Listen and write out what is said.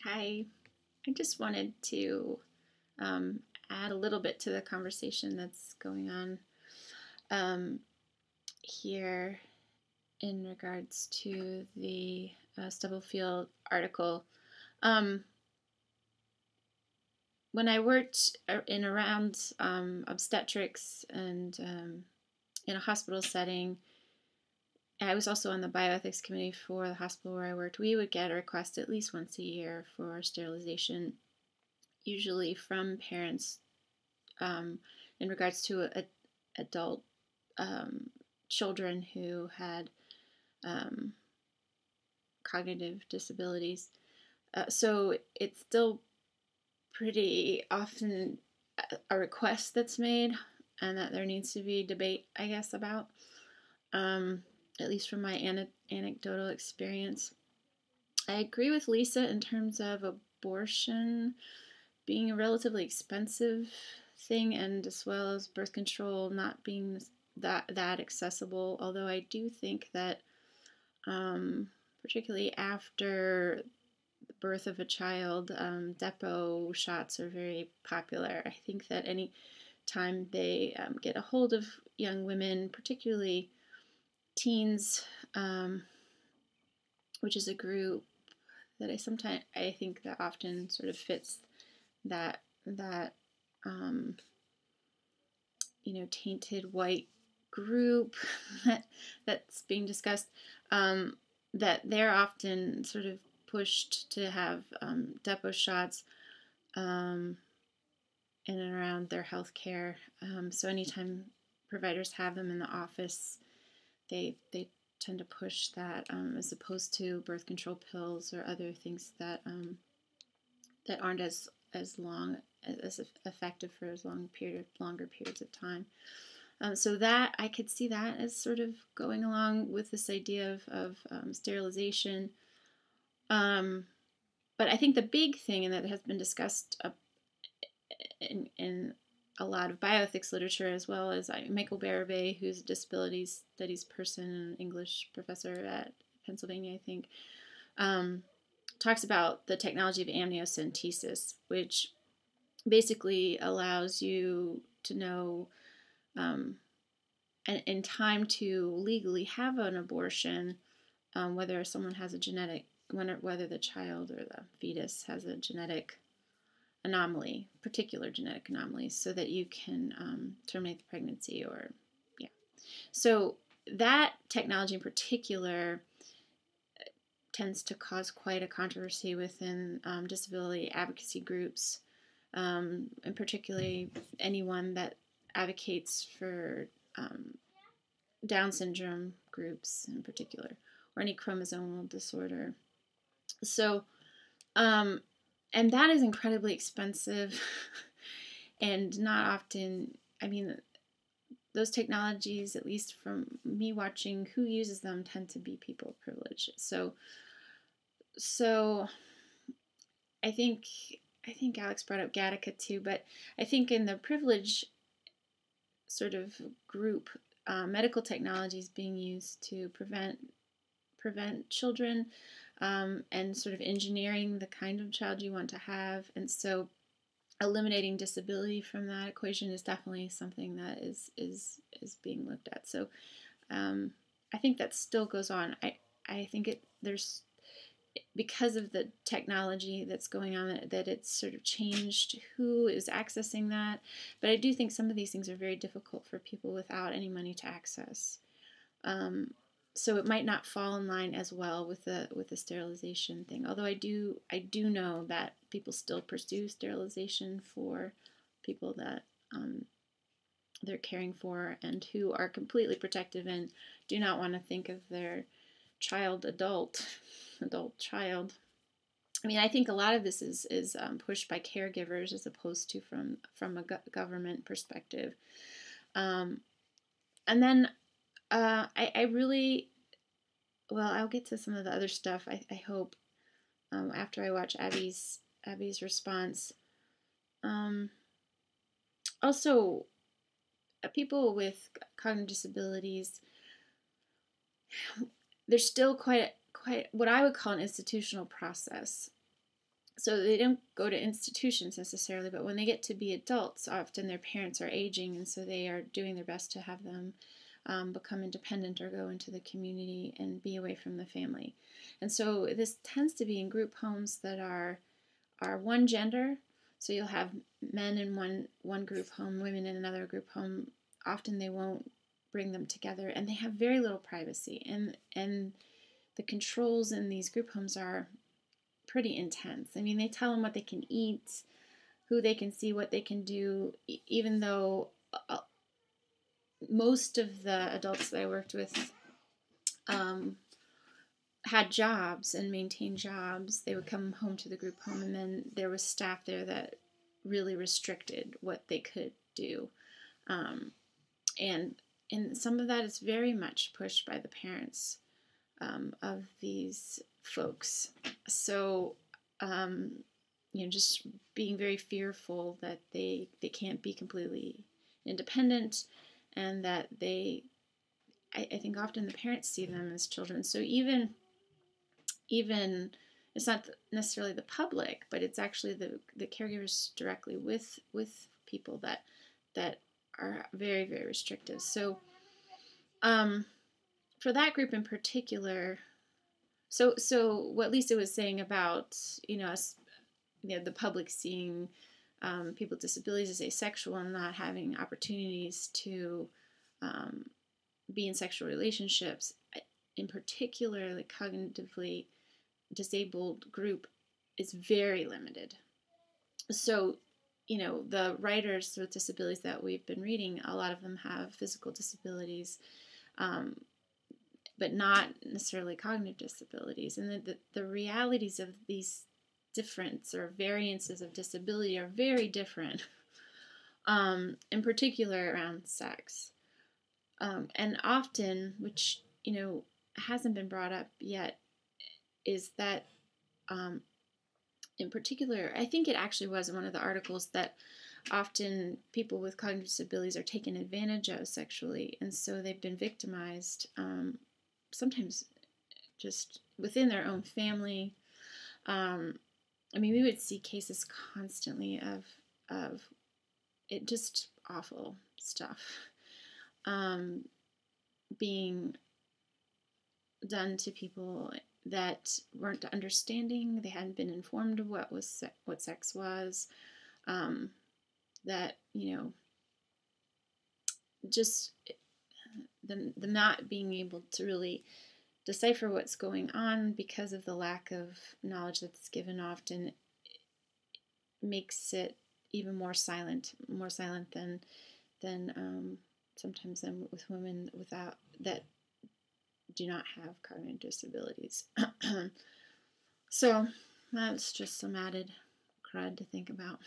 Hi, I just wanted to um, add a little bit to the conversation that's going on um, here in regards to the Stubblefield article. Um, when I worked in around obstetrics and in a hospital setting, I was also on the bioethics committee for the hospital where I worked. We would get a request at least once a year for sterilization, usually from parents in regards to adult um, children who had um, cognitive disabilities. So it's still pretty often a request that's made, and that there needs to be debate, I guess, about, at least from my anecdotal experience. I agree with Lisa in terms of abortion being a relatively expensive thing, and as well as birth control not being that accessible. Although I do think that, particularly after the birth of a child, depot shots are very popular. I think that any time they get a hold of young women, particularly teens, um, which is a group that I think that often sort of fits that um, tainted white group that's being discussed, that they're often sort of pushed to have depot shots um, in and around their health care. So anytime providers have them in the office, they tend to push that, as opposed to birth control pills or other things that aren't as long as effective for longer periods of time. So that I could see that as sort of going along with this idea of sterilization. Um, but I think the big thing, and that has been discussed in a lot of bioethics literature, as well as Michael Barabay, who's a disabilities studies person and an English professor at Pennsylvania, I think, um, talks about the technology of amniocentesis, which basically allows you to know, um, in time to legally have an abortion, whether someone has a genetic, whether the child or the fetus has a genetic anomaly, particular genetic anomalies, so that you can terminate the pregnancy, or yeah. So that technology in particular tends to cause quite a controversy within disability advocacy groups, and particularly anyone that advocates for Down syndrome groups in particular, or any chromosomal disorder. So, um, and that is incredibly expensive and not often, I mean, those technologies, at least from me watching who uses them, tend to be people of privilege. So I think Alex brought up Gattaca too, but I think in the privilege sort of group, medical technology is being used to prevent children, and sort of engineering the kind of child you want to have, and so eliminating disability from that equation is definitely something that is being looked at. So I think that still goes on. I think there's, because of the technology that's going on, that it's sort of changed who is accessing that. But I do think some of these things are very difficult for people without any money to access. Um, so it might not fall in line as well with the sterilization thing. Although I do know that people still pursue sterilization for people that they're caring for, and who are completely protective and do not want to think of their adult child. I mean, I think a lot of this is pushed by caregivers as opposed to from a government perspective. Um, and then I really, well, I'll get to some of the other stuff. I hope, after I watch Abby's response. Um, Also, people with cognitive disabilities, there's still quite what I would call an institutional process So they don't go to institutions necessarily, but when they get to be adults, often their parents are aging, and so they are doing their best to have them become independent or go into the community and be away from the family. And so this tends to be in group homes that are one gender. So you'll have men in one group home, women in another group home. Often they won't bring them together, and they have very little privacy. And the controls in these group homes are pretty intense. I mean, they tell them what they can eat, who they can see, what they can do, even though most of the adults that I worked with um, had jobs and maintained jobs. They would come home to the group home, and then there was staff there that really restricted what they could do. Um, and some of that is very much pushed by the parents of these folks. So, just being very fearful that they can't be completely independent, and that I think often the parents see them as children. So even it's not necessarily the public, but it's actually the caregivers directly with people that are very, very restrictive. So for that group in particular, so what Lisa was saying about us, the public seeing people with disabilities as asexual and not having opportunities to be in sexual relationships, in particular, like cognitively disabled group, is very limited. So, the writers with disabilities that we've been reading, a lot of them have physical disabilities, but not necessarily cognitive disabilities. And the realities of these difference or variances of disability are very different, in particular around sex. And often, which, hasn't been brought up yet, is that in particular, I think it actually was in one of the articles that often people with cognitive disabilities are taken advantage of sexually, and so they've been victimized, sometimes just within their own family. I mean, we would see cases constantly of it, just awful stuff being done to people that weren't understanding. They hadn't been informed of what sex was. That just the not being able to really decipher what's going on because of the lack of knowledge that's given often makes it even more silent than sometimes than with women without that do not have cognitive disabilities. So that's just some added crud to think about.